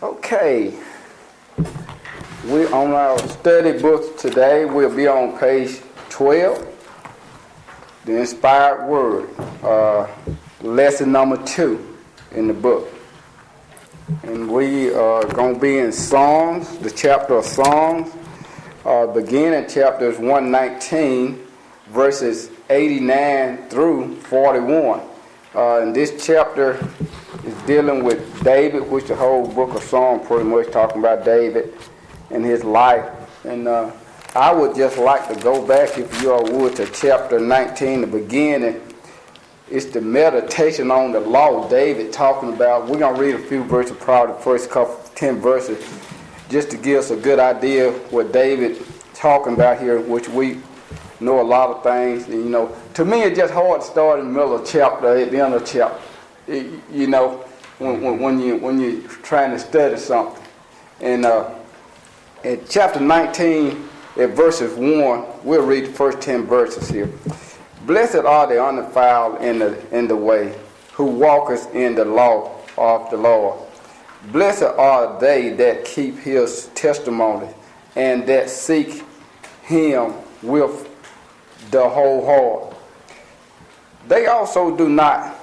Okay, we're on our study book today. We'll be on page 12, the inspired word, lesson number 2 in the book. And we are going to be in Songs, the chapter of Songs, beginning chapters 119, verses 89 through 41. And this chapter is dealing with David, which the whole book of Psalms pretty much talking about David and his life. And I would just like to go back, if you all would, to chapter 19, the beginning. It's the meditation on the law David talking about. We're going to read a few verses, probably the first 10 verses, just to give us a good idea of what David talking about here, which we know a lot of things. And, you know, to me it's just hard to start in the middle of the chapter, at the end of the chapter. You know, when you're trying to study something. And in chapter 19, at verses 1, we'll read the first 10 verses here. Blessed are the undefiled in the way, who walketh in the law of the Lord. Blessed are they that keep his testimony, and that seek him with the whole heart. They also do not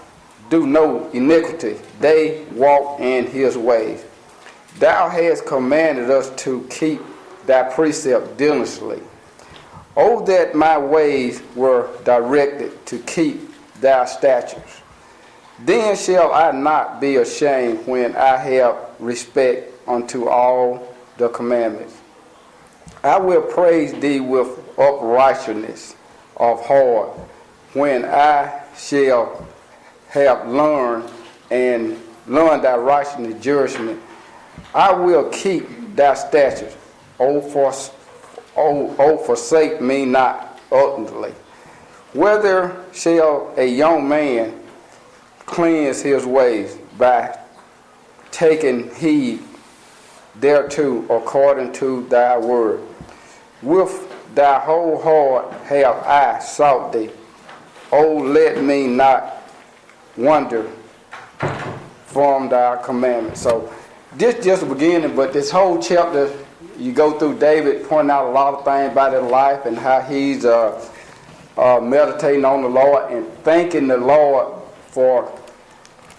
do no iniquity. They walk in his ways. Thou hast commanded us to keep thy precept diligently. Oh, that my ways were directed to keep thy statutes. Then shall I not be ashamed when I have respect unto all the commandments. I will praise thee with uprightness of heart when I shall have learned thy righteousness judgment. I will keep thy statutes. O forsake me not utterly. Whether shall a young man cleanse his ways by taking heed thereto according to thy word? With thy whole heart have I sought thee. O let me not wander from thy commandments. So this just the beginning, but this whole chapter, you go through David pointing out a lot of things about his life and how he's meditating on the Lord and thanking the Lord for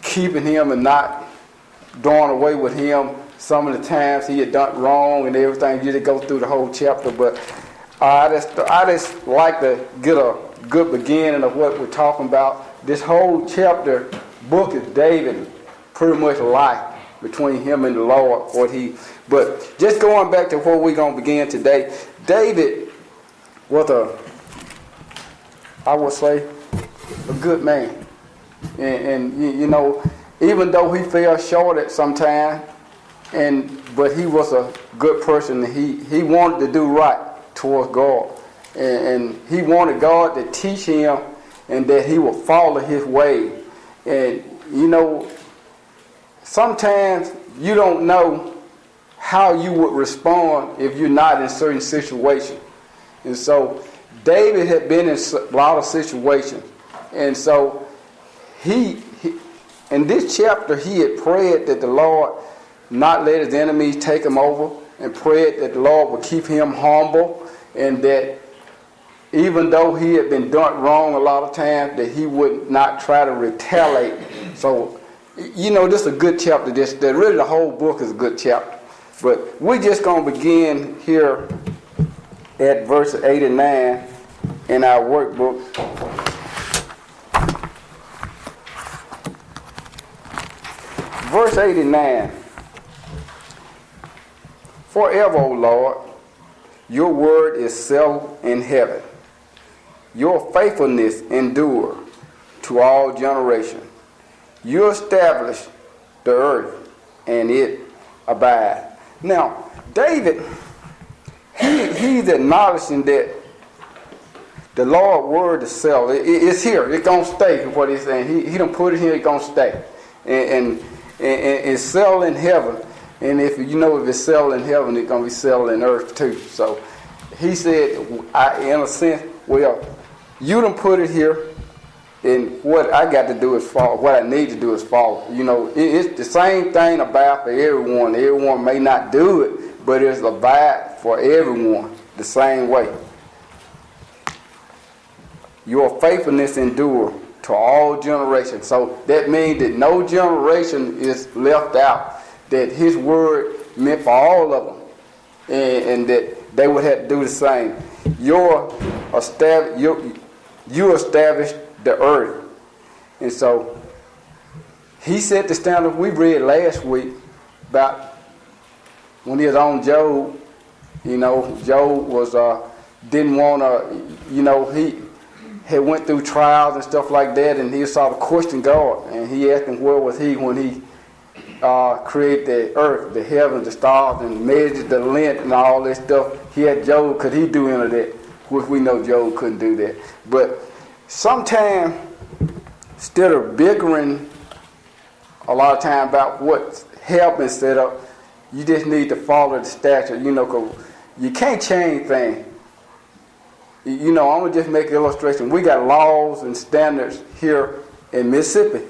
keeping him and not doing away with him some of the times he had done wrong and everything. You just go through the whole chapter, but I just like to get a good beginning of what we're talking about. This whole chapter book is David pretty much life between him and the Lord. But just going back to where we're going to begin today, David was I would say, a good man. And you know, even though he fell short at some time, but he was a good person. He wanted to do right towards God. And he wanted God to teach him and that he would follow his way. And, you know, sometimes you don't know how you would respond if you're not in certain situations. And so David had been in a lot of situations. And so he in this chapter, he had prayed that the Lord not let his enemies take him over, and prayed that the Lord would keep him humble, and that even though he had been done wrong a lot of times, that he would not try to retaliate. So, you know, this is a good chapter. Really the whole book is a good chapter. But we're just going to begin here at verse 89 in our workbook. Verse 89. Forever, O Lord, your word is settled in heaven. Your faithfulness endure to all generations. You establish the earth, and it abide. Now, David, he's acknowledging that the Lord's word is settled. It's here. It's going to stay, what he's saying. He don't put it here, it's going to stay. And it's settled in heaven. And if it's settled in heaven, it's going to be settled in earth too. So he said, in a sense, well, you done put it here. And what I got to do is follow. What I need to do is follow. It's the same thing about for everyone. Everyone may not do it, but it's a vibe for everyone the same way. Your faithfulness endure to all generations. So that means that no generation is left out. That His word meant for all of them, and that they would have to do the same. You established the earth, and so He set the standard. We read last week about when He was on Job. Job was didn't want to. He had went through trials and stuff like that, and he started to question God, and he asked Him where was He when He created the earth, the heavens, the stars, and measured the length and all that stuff. He had Job, could he do any of that? Which we know Job couldn't do that. But sometimes, instead of bickering a lot of time about what help been set up, you just need to follow the statute, because you can't change things. I'm going to just make an illustration. We got laws and standards here in Mississippi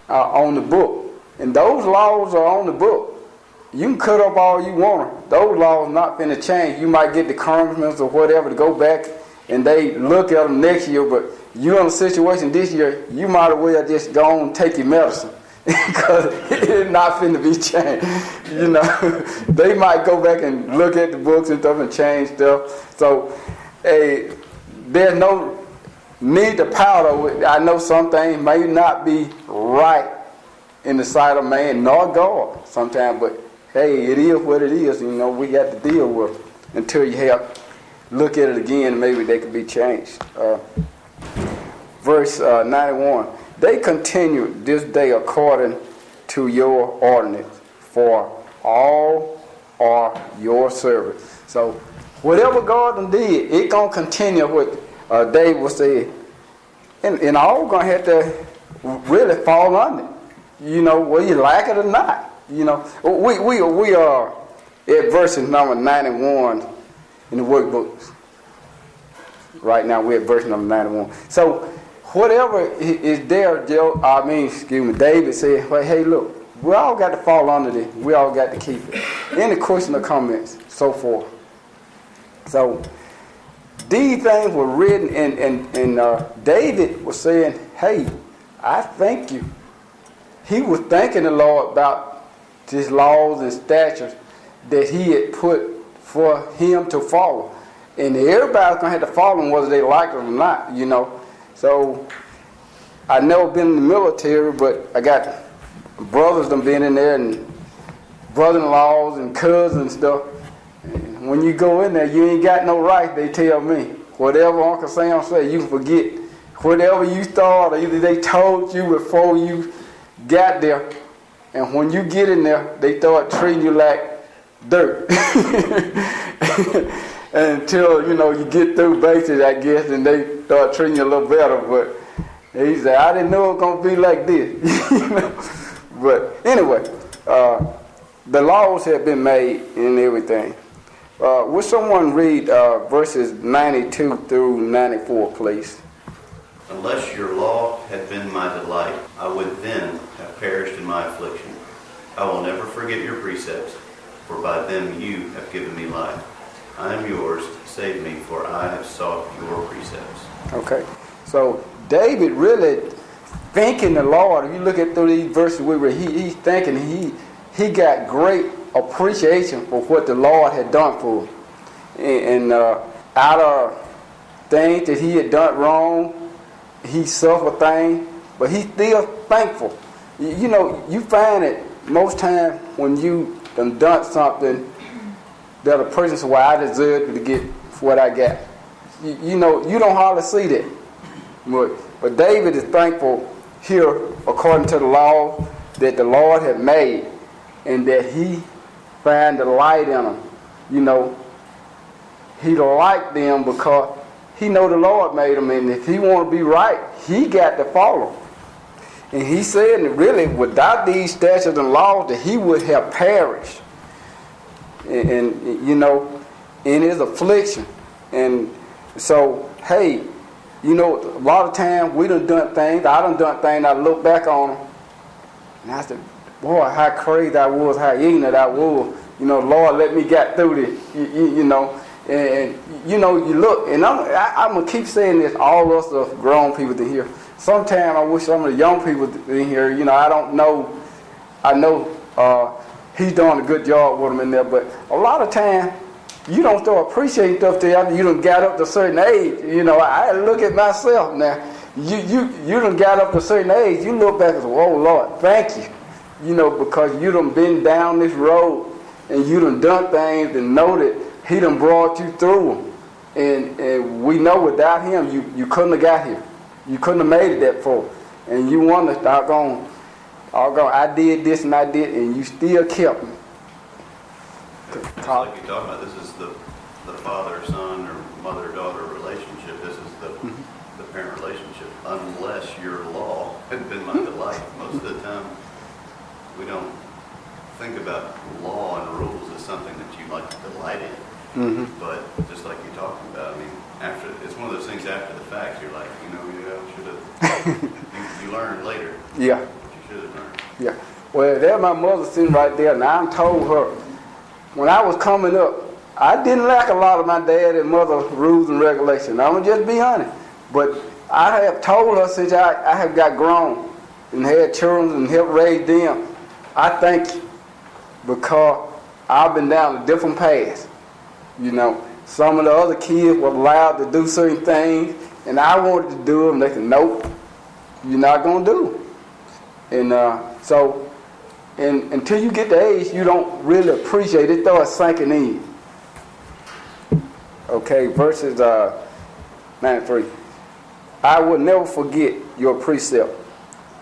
on the book. And those laws are on the book. You can cut up all you want. Those laws not going to change. You might get the congressmen or whatever to go back and they look at them next year, but you're in a situation this year, you might as well just go on and take your medicine because it's not finna be changed. They might go back and look at the books and stuff and change stuff. So there's no need to pout over it. I know some things may not be right in the sight of man nor God sometimes, but hey, it is what it is. We got to deal with it until you have look at it again, and maybe they could be changed. Verse 91, they continue this day according to your ordinance, for all are your servants. So whatever God did, it going to continue what David was saying. And all going to have to really fall under it. Whether you like it or not. We are at verse number 91 in the workbooks. Right now we're at verse number 91. So whatever is there, David said, well, hey, look, we all got to fall under this. We all got to keep it. Any questions or comments, so forth. So these things were written, and David was saying, hey, I thank you. He was thanking the Lord about his laws and statutes that He had put for him to follow. And everybody's going to have to follow them whether they like it or not, So I've never been in the military, but I got brothers that have been in there and brother-in-laws and cousins and stuff. And when you go in there, you ain't got no right, they tell me. Whatever Uncle Sam said, you can forget. Whatever you thought, either they told you before you got there, and when you get in there, they start treating you like dirt. Until, you get through basics, I guess, and they start treating you a little better. But he said, I didn't know it was going to be like this. But anyway, the laws have been made and everything. Will someone read verses 92 through 94, please? Unless your law had been my delight, I would then have perished in my affliction. I will never forget your precepts, for by them you have given me life. I am yours, save me, for I have sought your precepts. Okay, so David really thanking the Lord. If you look at through these verses we read, he's thanking, he got great appreciation for what the Lord had done for him. And out of things that he had done wrong, he suffered things, but he's still thankful. You find it most times when you done something that a person says, well, I deserve to get what I got. You don't hardly see that. But David is thankful here according to the law that the Lord had made, and that he found the light in them. He liked them because he know the Lord made them, and if he want to be right, he got to follow. And he said that really without these statutes and laws that he would have perished. And in his affliction. And so, hey, You know, a lot of times we done things, I done things, I look back on them, and I said, boy, how crazy I was, how ignorant I was. You know, Lord, let me get through this, you know. And you know, you look, and I'm going to keep saying this, all of us are grown people in here. Sometimes I wish some of the young people in here, you know, I know he's doing a good job with them in there, but a lot of times, you don't start appreciating stuff till after you done got up to a certain age. You know, I look at myself now. You done got up to a certain age, you look back and say, oh Lord, thank you. You know, because you done been down this road and you done things and know that he done brought you through them. And we know without him, you couldn't have got here. You couldn't have made it that far. And you wonder, doggone, I did this and I did, and you still kept me. Just like you're talking about, this is the father-son or mother-daughter relationship. This is the parent relationship. Unless your law had been my delight. Most of the time, we don't think about law and rules as something that you like to delight in. Mm-hmm. But just like you're talking about, I mean, after it's one of those things after the fact. You're like, you know, I should have. you learn later. Yeah. What you should have learned. Yeah. Well, there's my mother sitting right there, and I told her when I was coming up, I didn't lack a lot of my dad and mother rules and regulations. I'm gonna just be honest. But I have told her since I have got grown and had children and helped raise them, I thank you because I've been down a different path. You know, some of the other kids were allowed to do certain things, and I wanted to do them. They said, nope, you're not gonna do them. And so. And until you get the age, you don't really appreciate it. It starts sinking in. Okay, verses 93. I will never forget your precept,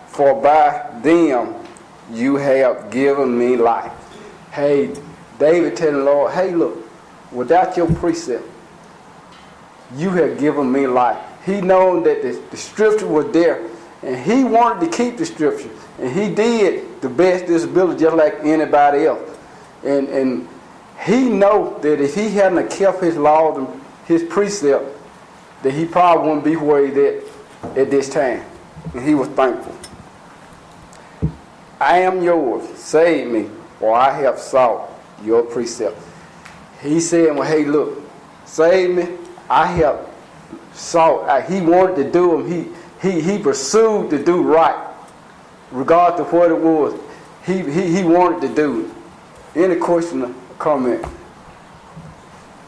for by them you have given me life. Hey, David telling the Lord, hey, look, without your precept, you have given me life. He known that the scripture was there, and he wanted to keep the scripture. And he did the best his ability, just like anybody else. And he know that if he hadn't kept his laws and his precept, that he probably wouldn't be where he's at this time. And he was thankful. I am yours. Save me, for I have sought your precept. He said, well, hey, look, save me. I have sought. He wanted to do them. He pursued to do right. Regardless of what it was, he wanted to do it. Any question or comment?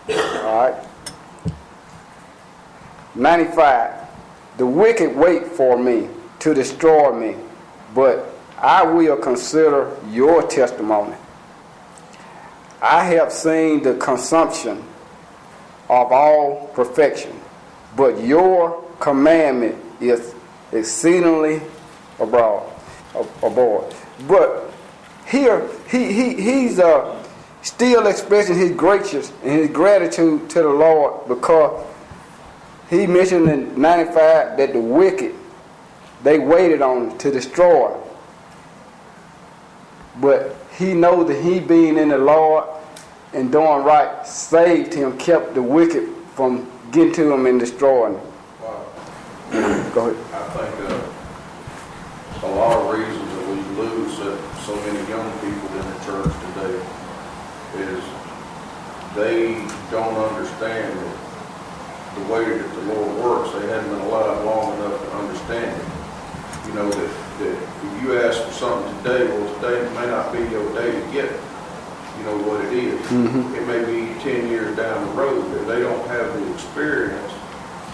All right. 95. The wicked wait for me to destroy me, but I will consider your testimony. I have seen the consumption of all perfection, but your commandment is exceedingly abroad. But here he's still expressing his gracious and his gratitude to the Lord, because he mentioned in 95 that the wicked, they waited on him to destroy. But he knows that he being in the Lord and doing right saved him, kept the wicked from getting to him and destroying him. Wow. Go ahead. I think a lot of reasons that we lose so many young people in the church today is they don't understand the way that the Lord works. They haven't been alive long enough to understand it. You know, that if you ask for something today, well, today may not be your day to get it. You know what it is. Mm-hmm. It may be 10 years down the road, but they don't have the experience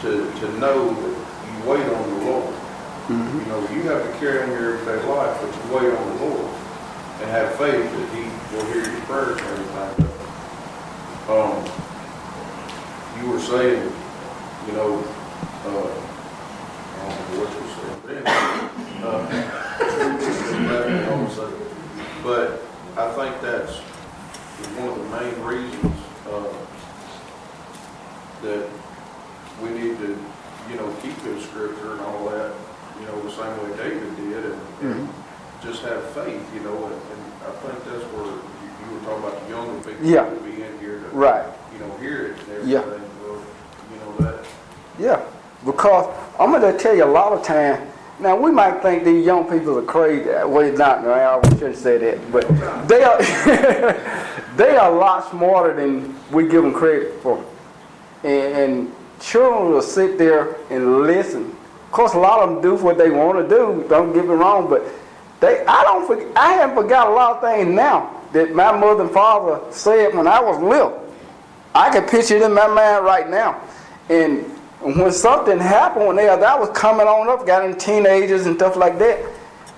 to know that you wait on the Lord. Mm-hmm. You know, you have to carry on your everyday life, but you wait on the Lord and have faith that He will hear your prayers and everything. You were saying, you know, I don't know what you were saying, but I think that's one of the main reasons that we need to, you know, keep His scripture and all that, you know, the same way David did, and just have faith, you know, and I think that's where you were talking about the younger people to be in here to, right, you know, hear it and everything. Yeah. Well, you know that. Yeah. Because I'm going to tell you a lot of times, now we might think these young people are crazy. Well, it's not, I shouldn't say that. But they are, they are a lot smarter than we give them credit for. And children will sit there and listen. Of course, a lot of them do what they want to do, don't get me wrong, but I haven't forgot a lot of things now that my mother and father said when I was little. I can picture it in my mind right now. And when something happened when that was coming on up, got in teenagers and stuff like that,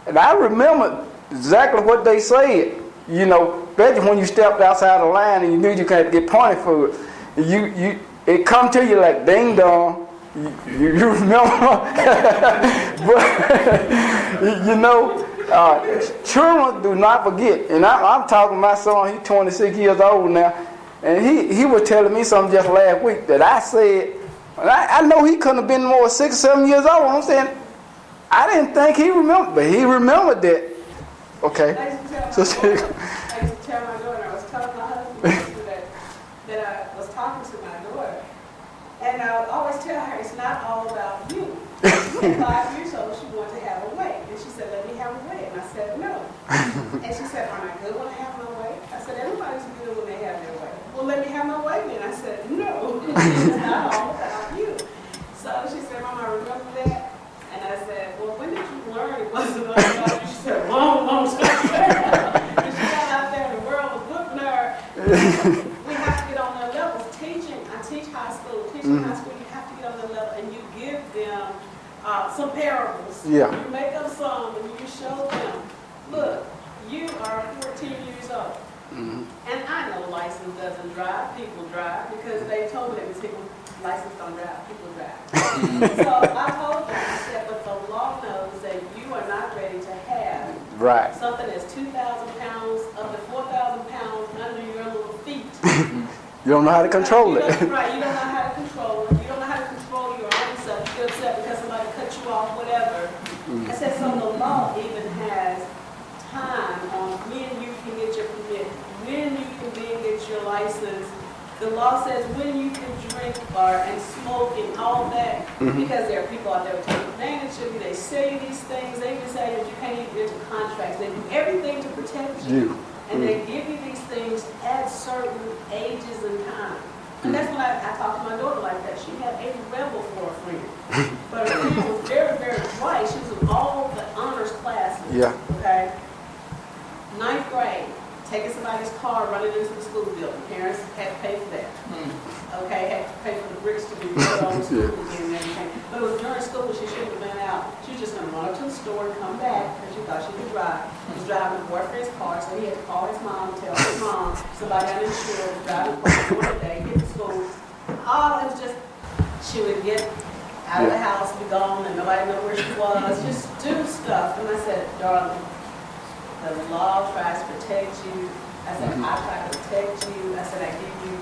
and I remember exactly what they said. You know, especially when you stepped outside the line and you knew you had to get pointed for it. It come to you like ding dong. You remember? But you know, children do not forget. And I'm talking to my son. He's 26 years old now, and he was telling me something just last week that I said. I know he couldn't have been more 6 or 7 years old. I'm saying I didn't think he remembered, but he remembered that. Okay. I used to tell my daughter, I was telling my husband yesterday that I was talking to my daughter, and I would always tell her it's not all about you. At 5 years old, she wanted to have a way, and she said, "Let me have a way," and I said, "No." And she said, "Aren't I good when I have my way?" I said, "Everybody's good when they have their way." "Well, let me have my way then." I said, "No, it's not all about you." So she said, "Mom, I remember that," and I said, "Well, when did you learn it wasn't all about you?" She said, "Long time." And she got out there, and the world was looking at her. We have to get on their levels. Teaching, I teach high school. Teaching high school, you have to get on their level, and you give them some parables. Yeah. You make up some, and you show them, look, you are 14 years old. And I know license doesn't drive, people drive, because they told me that people, license don't drive, people drive. So I told them, I said, but the law knows that you are not ready to have something that's 2,000 pounds up to 4,000 pounds under your little feet. You don't know how to control it. Right, you don't know how to control it. You don't know how to control your own self. You get upset because somebody cut you off, whatever. I said, so the law even has time on when you can get your permit, when you can then get your license. The law says when you can drink and smoke and all that, because there are people out there who take advantage of you. They sell you these things. They even say that you can't even get into contracts. They do everything to protect you. And they give you these things at certain ages and time. And that's when I talked to my daughter like that. She had a rebel for a friend. But her friend was very, very bright. She was in all the honors classes. Yeah. Okay? 9th grade. Taking somebody's car, running into the school building. Parents had to pay for that. Okay, had to pay for the bricks to be put on the school again and everything. But it was during school, she shouldn't have been out. She was just going to run up to the store and come back because she thought she could drive. He was driving her boyfriend's car, so he had to call his mom and tell his mom somebody uninsured was driving one day, get to school. Oh, it was just, she would get out of the house, be gone, and nobody know where she was. Just do stuff. And I said, darling, the law tries to protect you. I said, I try to protect you. I said, I give you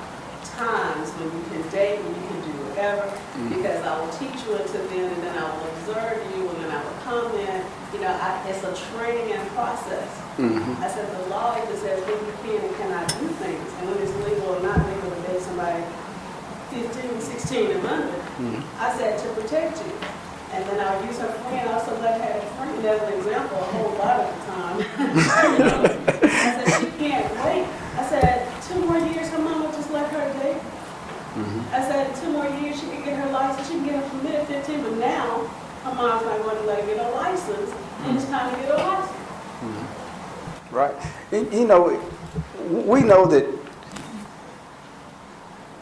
times when you can date, when you can do whatever, because I will teach you until then, and then I will observe you, and then I will comment. You know, it's a training and process. I said, the law even says when you can and cannot do things, and when it's legal or not legal to date somebody 15, 16, and under. I said, to protect you. And then I would use her friend, I also let her have a friend as an example a whole lot of the time. I said, she can't wait. I said, 2 more years, her mom would just let her date. I said, 2 more years, she can get her license, she can get her permit at 15, but now her mom's not going to let her get her license, and it's time to get her license. Right. You know, we know that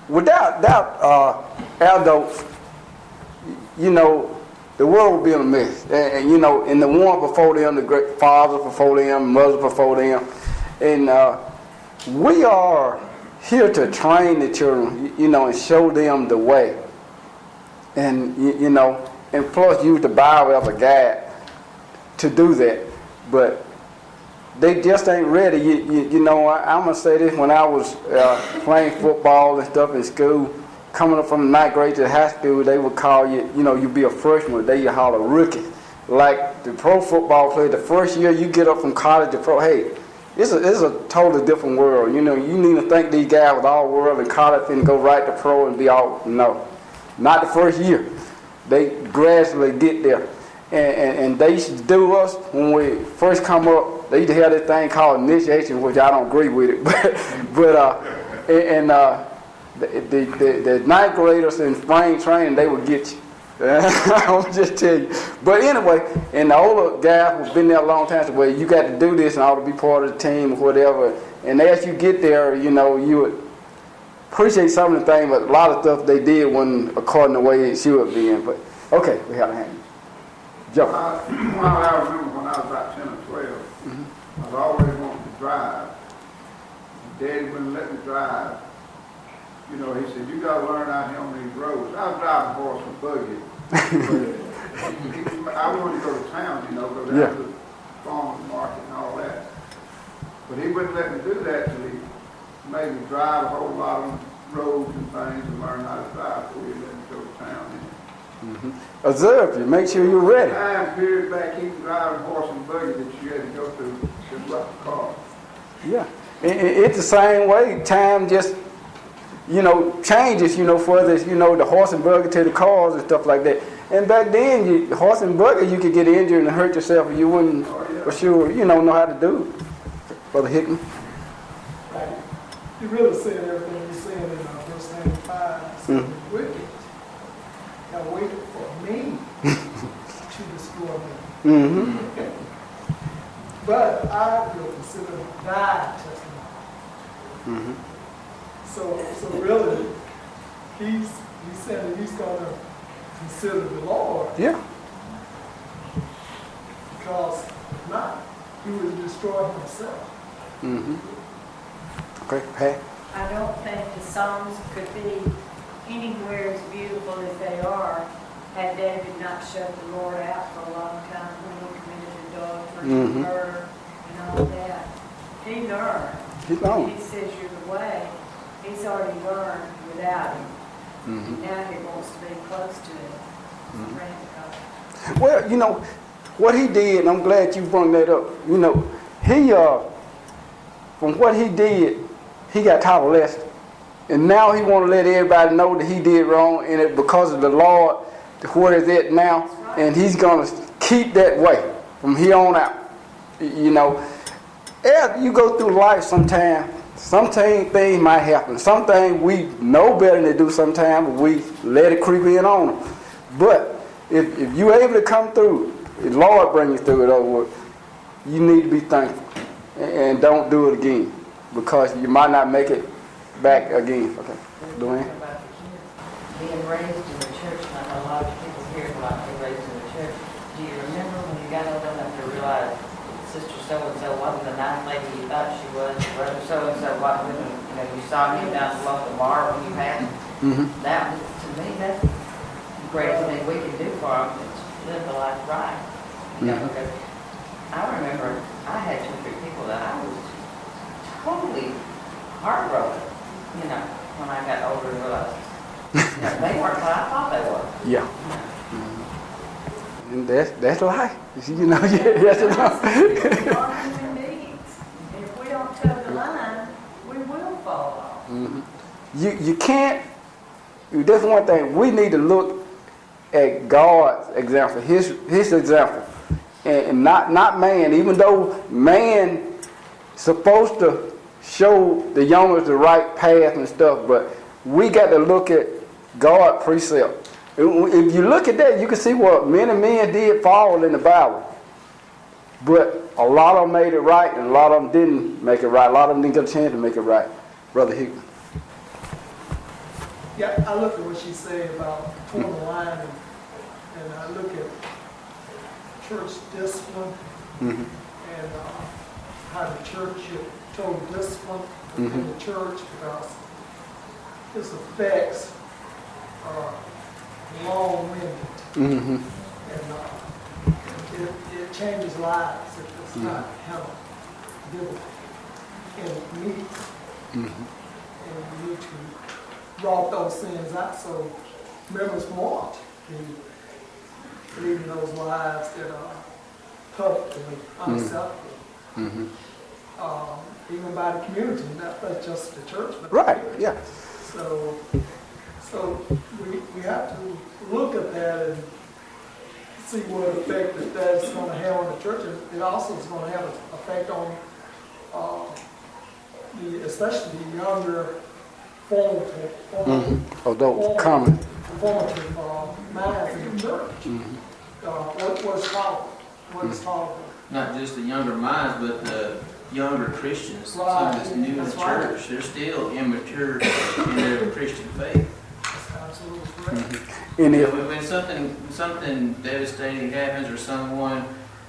without adults, you know, the world will be in a mess. And you know, and the one before them, the great fathers before them, mothers before them. And we are here to train the children, you know, and show them the way. And, you know, and plus use the Bible as a guide to do that. But they just ain't ready. You know, I'm going to say this, when I was playing football and stuff in school, coming up from the 9th grade to high school, they would call you, you know, you'd be a freshman, they you holler rookie. Like the pro football player, the first year you get up from college to pro, hey, it's a totally different world. You know, you need to think these guys with all world and college and go right to pro and be all, no, not the first year. they gradually get there. And they used to do us when we first come up. They used to have this thing called initiation, which I don't agree with it. The ninth graders in spring training, they would get you. I'll just tell you. But anyway, and the older guys who've been there a long time said, well, you got to do this and ought to be part of the team or whatever. And as you get there, you know, you would appreciate some of the things, but a lot of stuff they did wasn't according to the way it should be. But okay, we have a hand. Joe. I remember when I was about 10 or 12, I was always wanting to drive. Daddy wouldn't let me drive. You know, he said, you got to learn out here on these roads. I was driving horse and buggy. I wanted to go to town, you know, go down to the farmer's market and all that. But he wouldn't let me do that till he made me drive a whole lot on roads and things and learn how to drive before he let me go to town. Observe you. Make sure you're ready. Time period back even driving horse and buggy that you had to go through just like a car. Yeah. It's the same way. Time just, you know, changes, you know, further, you know, the horse and buggy to the cars and stuff like that. And back then, the horse and buggy, you could get injured and hurt yourself and you wouldn't, for sure, you know how to do it. Brother Hickman. You really said everything you said in verse 95. So the wicked have waited for me to destroy me. But I will consider thy testimony. So really, he said that he's going to consider the Lord. Yeah. Because if not, he would destroy himself. Okay, Pat. I don't think the songs could be anywhere as beautiful as they are had David not shut the Lord out for a long time when he committed adultery, murder, and all that. He learned. Keep on. He says you're the way. He's already learned without him. Now he wants to be close to him. Well, you know, what he did, and I'm glad you brought that up, you know, he, from what he did, he got taught a lesson. And now he want to let everybody know that he did wrong, and it because of the Lord, where is it now, and he's going to keep that way from here on out. You know, as you go through life sometimes things might happen. Some things we know better than to do sometimes, but we let it creep in on them. But if you're able to come through, the Lord bring you through it over, you need to be thankful. And don't do it again, because you might not make it back again. Okay, Luann? Being raised in the church, and I know a lot of people here who like being raised in the church. Do you remember when you got old enough to realize Sister so-and-so wasn't the nice lady you thought she was, Brother so-and-so wasn't, you know, you saw him down below the bar when you passed? That was, to me, that's the greatest thing we can do for them, is live the life right. You know, because I remember I had 2 or 3 people that I was totally heartbroken, you know, when I got older and realized, you know, they weren't what I thought they were. Yeah. And that's life. You know, yes or no? Our human beings. And if we don't toe the line, we will fall off. You can't. That's one thing. We need to look at God's example, His example, and not man. Even though man supposed to show the youngers the right path and stuff, but we got to look at God's precept. If you look at that, you can see what many men did fall in the Bible. But a lot of them made it right, and a lot of them didn't make it right. A lot of them didn't get a chance to make it right. Brother Hickman. Yeah, I look at what she said about towing the line, and I look at church discipline and how the church should total discipline in the church, because its effects are long-winded. And it changes lives if it's not handled biblically and neat. And we need to draw those things out so members want to lead those lives that are publicly unacceptable. Even by the community, not just the church. But Right, yeah. So So we have to look at that and see what effect that's going to have on the church. And it also is going to have an effect on especially the younger formative Common. minds in the church. What's tolerable? What is tolerable? Not just the younger minds, but the younger Christians, some Right. that's new in the That's right. church. They're still immature in their Christian faith. That's absolutely correct. And You if, know, when something devastating happens, or someone,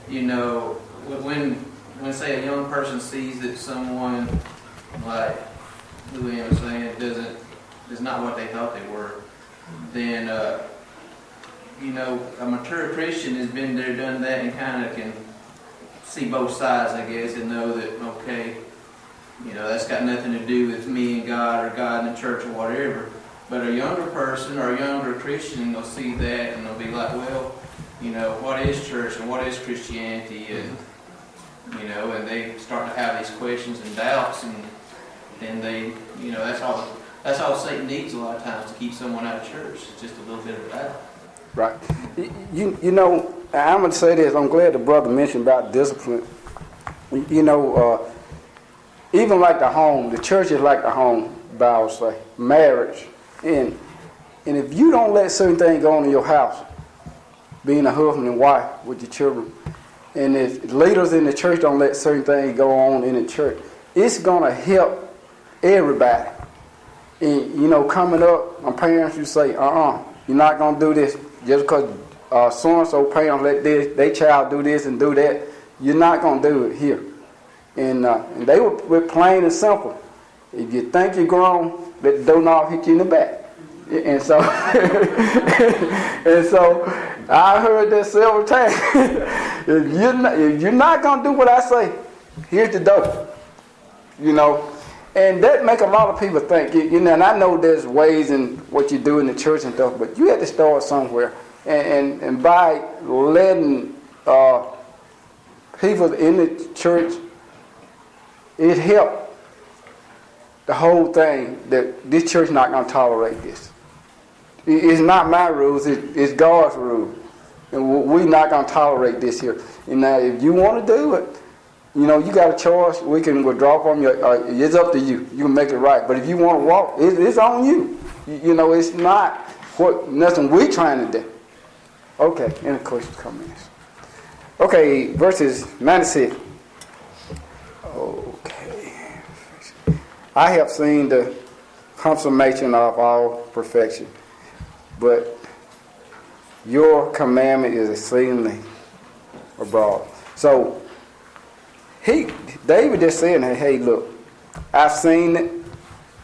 you know, when say a young person sees that someone, like Louis was saying, is not what they thought they were, then you know, a mature Christian has been there, done that, and kind of can see both sides, I guess, and know that, okay, you know, that's got nothing to do with me and God, or God and the church, or whatever. But a younger person or a younger Christian will see that and they'll be like, well, you know, what is church and what is Christianity? And, you know, and they start to have these questions and doubts, and then they, you know, that's all Satan needs a lot of times to keep someone out of church. It's just a little bit of doubt. right. You know, I'm going to say this. I'm glad the brother mentioned about discipline. You know, even like the home, the church is like the home, the Bible say, marriage. And if you don't let certain things go on in your house, being a husband and wife with your children, and if leaders in the church don't let certain things go on in the church, it's going to help everybody. And, you know, coming up, my parents used to say, you're not going to do this just because so-and-so parents let their child do this and do that. You're not going to do it here. And they were plain and simple. If you think you're grown, let the doorknob hit you in the back. And so, I heard that several times. if you're not going to do what I say, here's the door. You know, and that make a lot of people think, you know, and I know there's ways in what you do in the church and stuff, but you have to start somewhere. And by letting people in the church, it helped the whole thing that this church not going to tolerate this. It's not my rules, it's God's rules. And we're not going to tolerate this here. And now if you want to do it, you know, you got a choice. We can withdraw from you. It's up to you. You can make it right. But if you want to walk, it's on you. You know, it's not nothing we're trying to do. Okay, any questions, comments? Okay, verses 96. Okay. I have seen the consummation of all perfection, but your commandment is exceedingly abroad. So, David just saying, hey, look, I've seen it.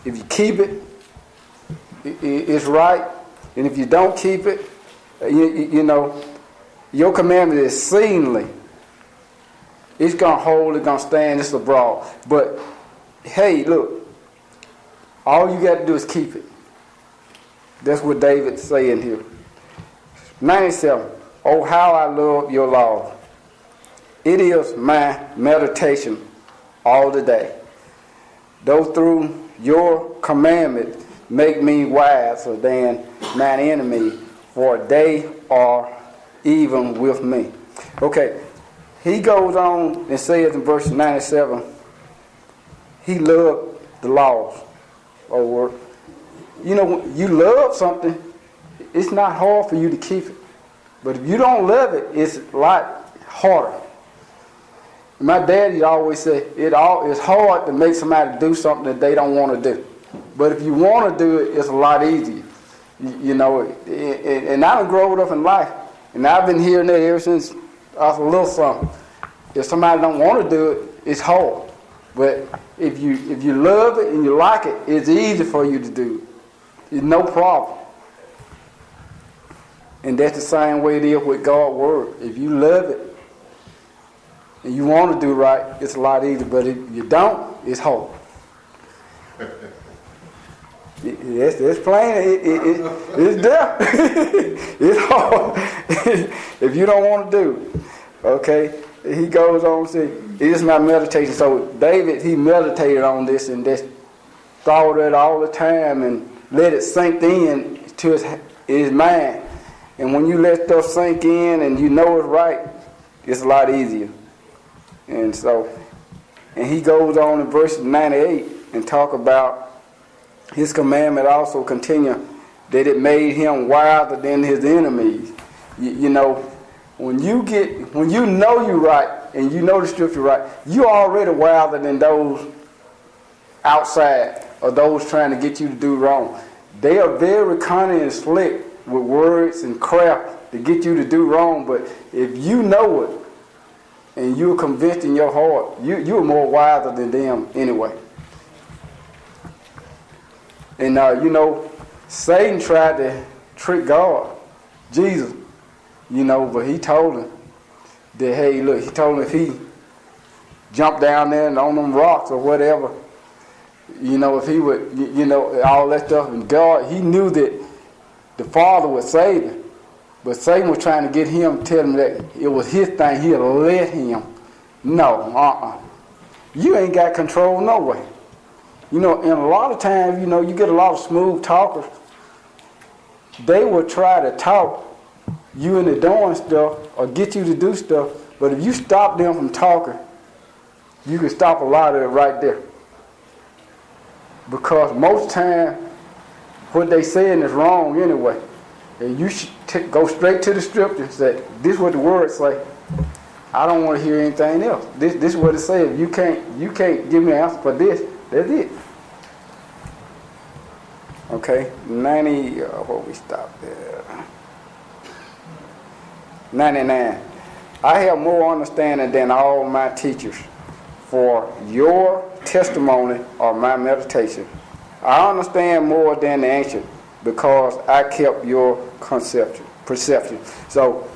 If you keep it, it's right. And if you don't keep it, you know, your commandment is exceedingly. It's going to hold, it's going to stand, it's abroad. But, hey, look, all you got to do is keep it. That's what David's saying here. 97. Oh, how I love your law. It is my meditation all the day. Though through your commandment make me wiser than mine enemy, for they are even with me. Okay, he goes on and says in verse 97, he loved the laws. Or, you know, when you love something, it's not hard for you to keep it. But if you don't love it, it's a lot harder. My daddy always said it's hard to make somebody do something that they don't want to do. But if you want to do it, it's a lot easier. You know, and I've grown up in life, and I've been hearing that ever since I was a little something. If somebody don't want to do it, it's hard. But if you love it and you like it, it's easy for you to do it. It's no problem. And that's the same way it is with God's word. If you love it and you want to do right, it's a lot easier. But if you don't, it's hard. It's plain. It's there. It's hard. If you don't want to do it. Okay? He goes on and says, it is my meditation. So David, he meditated on this and just thought it all the time. And let it sink in to his mind. And when you let stuff sink in and you know it's right, it's a lot easier. And he goes on in verse 98 and talk about his commandment also continue that it made him wiser than his enemies. You know, when you know you're right and you know the scripture right, you're already wiser than those outside or those trying to get you to do wrong. They are very cunning and slick with words and craft to get you to do wrong, but if you know it and you're convinced in your heart, you're more wiser than them anyway. And you know, Satan tried to trick God, Jesus, you know, but he told him that, hey, look, he told him if he jumped down there and on them rocks or whatever, you know, if he would, you know, all that stuff. And God, he knew that the Father would save him. But Satan was trying to get him, tell him that it was his thing. He'd let him. No, You ain't got control no way. You know, and a lot of times, you know, you get a lot of smooth talkers. They will try to talk you into doing stuff or get you to do stuff. But if you stop them from talking, you can stop a lot of it right there. Because most time, what they saying is wrong anyway. And you should go straight to the scripture and say, this is what the word say. I don't want to hear anything else. This is what it says. You can't give me an answer for this. That's it. Okay, 90, where we stopped there? 99. I have more understanding than all my teachers, for your testimony or my meditation. I understand more than the ancient, because I kept your perception. So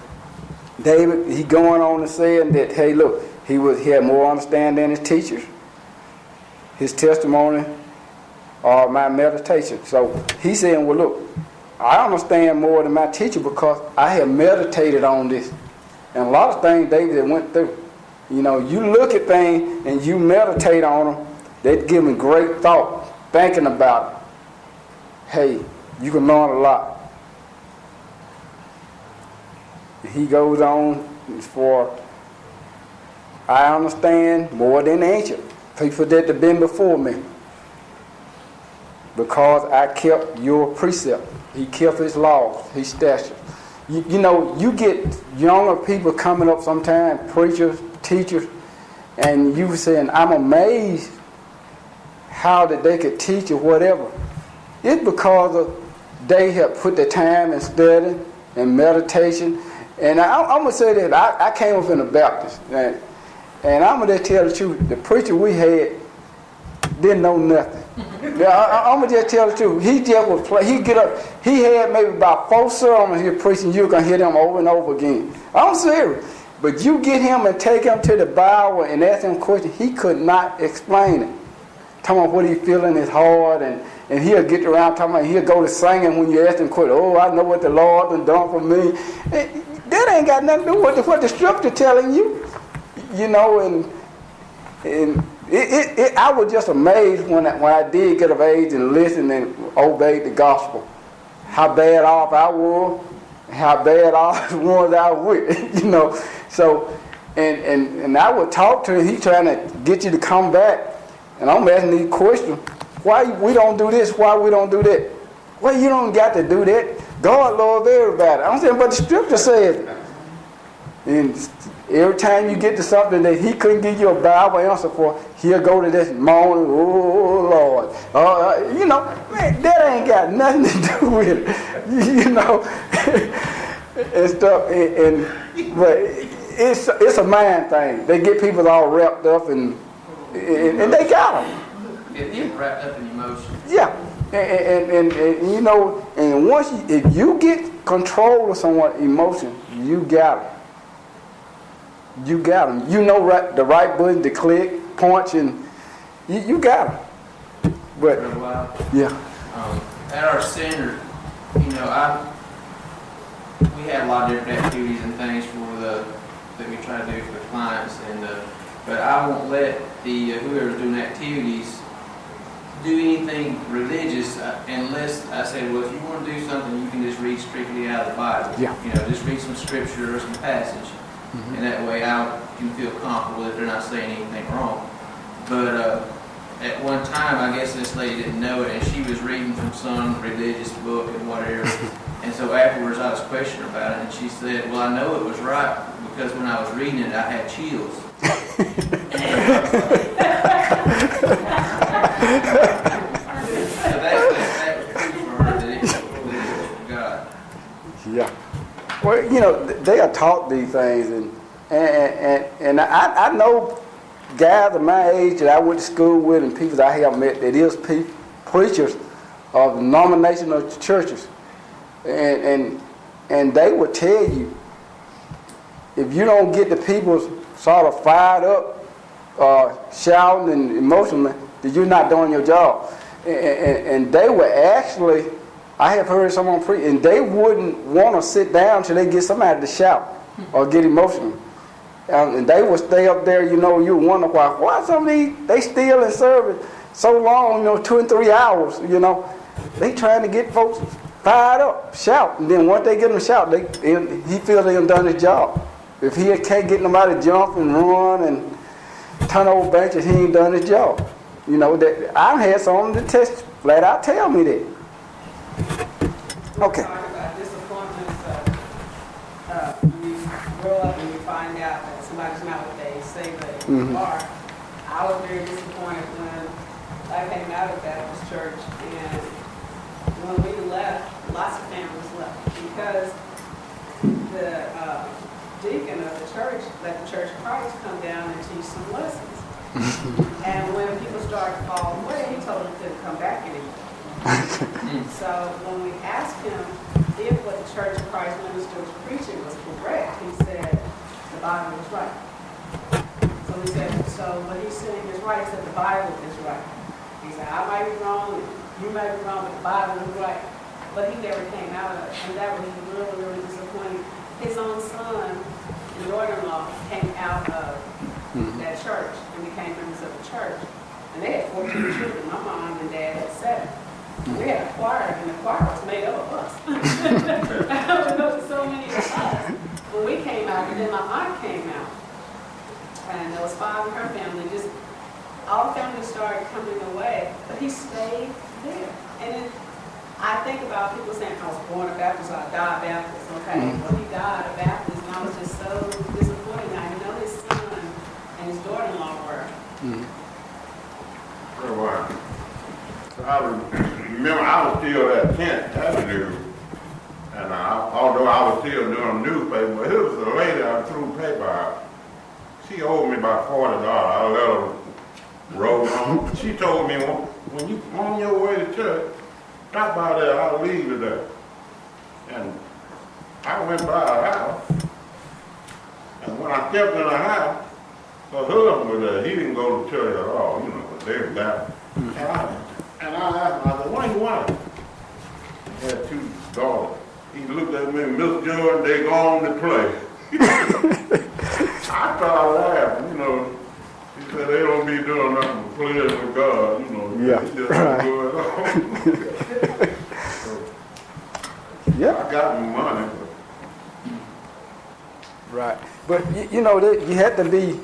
David, he going on and saying that, hey, look, he had more understanding than his teachers. His testimony or my meditation. So he's saying, well, look, I understand more than my teacher because I have meditated on this. And a lot of things David went through. You know, you look at things and you meditate on them, they give me great thought, thinking about it. Hey, you can learn a lot. He goes on for, I understand more than ancient people that have been before me, because I kept your precept. He kept his laws, his statutes. You know, you get younger people coming up sometimes, preachers, teachers, and you saying, I'm amazed how that they could teach or whatever. It's because they have put the time and study and meditation. And I'm going to say that I came up in the Baptist. And I'm going to tell the truth. The preacher we had didn't know nothing. I'm going to just tell the truth. He just would play. He'd get up. He had maybe about 4 sermons here preaching. You're going to hear them over and over again. I'm serious. But you get him and take him to the Bible and ask him questions, he could not explain it. Talking about what he feel in his heart, and he'll get around talking about, he'll go to singing when you ask him questions. Oh, I know what the Lord has done for me. That ain't got nothing to do with what the scripture telling you. You know, and I was just amazed when I did get of age and listened and obeyed the gospel. How bad off I was, how bad off the ones I was with, you know. So, and I would talk to him. He trying to get you to come back. And I'm asking these questions. Why we don't do this? Why we don't do that? Well, you don't got to do that. God loves everybody. I'm saying, but the scripture says, and every time you get to something that he couldn't give you a Bible answer for, he'll go to this moaning, oh, Lord. You know, man, that ain't got nothing to do with it. You know, and stuff. But it's a mind thing. They get people all wrapped up and they got them. It's wrapped up in emotion. Yeah. And you know, and once if you get control of someone's emotion, you got them. You got them. You know the right button to click, punch, and you got them. But yeah. At our center, you know, we had a lot of different activities and things that we try to do for the clients, but I won't let the whoever's doing activities do anything religious unless I said, well, if you want to do something, you can just read strictly out of the Bible. Yeah. You know, just read some scripture or some passage. And that way I can feel comfortable if they're not saying anything wrong. But at one time, I guess this lady didn't know it, and she was reading from some religious book and whatever. And so afterwards I was questioning about it, and she said, well, I know it was right because when I was reading it, I had chills. So that was proof for her that it was from God. Yeah. Well, you know, they are taught these things, and I know guys of my age that I went to school with and people that I have met that is preachers of denominational churches, and they will tell you if you don't get the people sort of fired up, shouting and emotional, that you're not doing your job. And they were actually, I have heard someone preach, and they wouldn't want to sit down till they get somebody to shout or get emotional. And they would stay up there, you know, you wonder why some of these, they still in service so long, you know, 2 and 3 hours, you know. They trying to get folks fired up, shout. And then once they get them to shout, he feels they done his job. If he can't get nobody to jump and run and turn over benches, he ain't done his job. You know, that I had someone to test flat out tell me that. Okay. Talk about disappointments when you grow up and you find out that somebody's not what they say they are. I was very disappointed when I came out of Baptist church, and when we left, lots of families left because the deacon of the church let the Church of Christ come down and teach some lessons. And when people started to fall away, he told them to come back anymore. So when we asked him if what the Church of Christ minister was preaching was correct, he said the Bible was right. So we said, so what he's saying is right. He said the Bible is right. He said, I might be wrong, you might be wrong, but the Bible is right. But he never came out of it, and that was really, really disappointing. His own son and daughter-in-law came out of that church and became members of the church. And they had 14 children. My mom and dad had 7. We had a choir, and the choir was made up of us. There was so many of us. When we came out, and then my aunt came out, and there was 5 of her family. Just all the families started coming away, but he stayed there. And then I think about people saying, I was born a Baptist, or I died a Baptist. Okay, well, he died a Baptist, and I was just so disappointed. I know his son and his daughter-in-law were. So, I remember I was still at 10th Avenue, and although I was still doing newspaper, but here was a lady I threw paper out. She owed me about $40. I let her roll on. She told me, when you on your way to church, stop by there, I'll leave you there. And I went by her house, and when I stepped in her house, her husband was there. He didn't go to church at all, you know, but they were Baptist. And I asked him, I said, what do you want? He had 2 daughters. He looked at me, Miss Jordan, they gone to play. I started laughing, you know. He said, they don't be doing nothing but playing with God, you know. Yeah, He just right. going on. So, Yeah. I got my money. Right. But you know, you have to be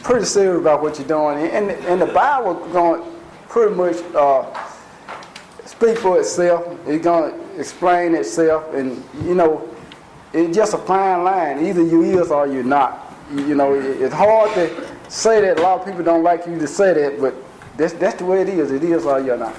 pretty serious about what you're doing. And the Bible going to pretty much speak for itself. It's going to explain itself. And, you know, it's just a fine line. Either you is or you're not. You know, it's hard to say that. A lot of people don't like you to say that, but that's the way it is. It is or you're not.